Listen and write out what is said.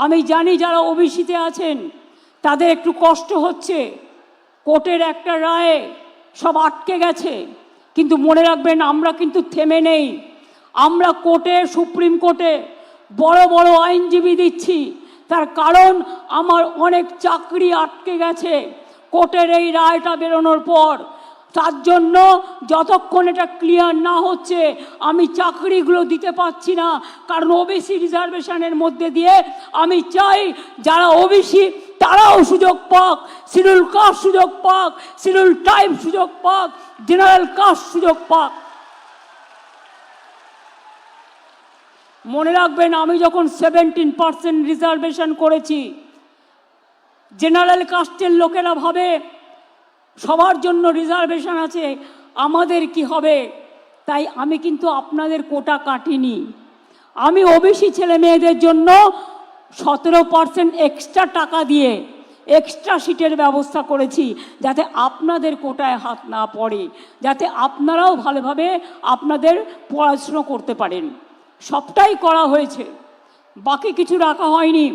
আমি জানি যারা ওবিসিতে আছেন তাদের একটু কষ্ট হচ্ছে, কোর্টের একটা রায়ে সব আটকে গেছে, কিন্তু মনে রাখবেন আমরা কিন্তু থেমে নেই। আমরা কোর্টে, সুপ্রিম কোর্টে বড় বড় আইনজীবী দিচ্ছি, তার কারণ আমার অনেক চাকরি আটকে গেছে কোর্টের এই রায়টা বেরোনোর পর। তার জন্য যতক্ষণ এটা ক্লিয়ার না হচ্ছে আমি চাকরিগুলো দিতে পারছি না, কারণ ওবিসি রিজার্ভেশনের মধ্যে দিয়ে আমি চাই যারা ওবিসি তারাও সুযোগ পাক, শিডিউল কাস্ট সুযোগ পাক, শিডিউল ট্রাইব সুযোগ পাক, জেনারেল কাস্ট সুযোগ পাক। মনে রাখবেন আমি যখন 17% রিজার্ভেশন করেছি, জেনারেল কাস্টের লোকেরা ভাবে সবার জন্য রিজার্ভেশন আছে, আমাদের কি হবে। তাই আমি কিন্তু আপনাদের কোটা কাটিনি। আমি ওবিসি ছেলে মেয়েদের জন্য 17% এক্সট্রা টাকা দিয়ে এক্সট্রা সিটের ব্যবস্থা করেছি, যাতে আপনাদের কোটায় হাত না পড়ে, যাতে আপনারাও ভালোভাবে আপনাদের পড়াশুনো করতে পারেন। সবটাই করা হয়েছে, বাকি কিছু রাখা হয়নি।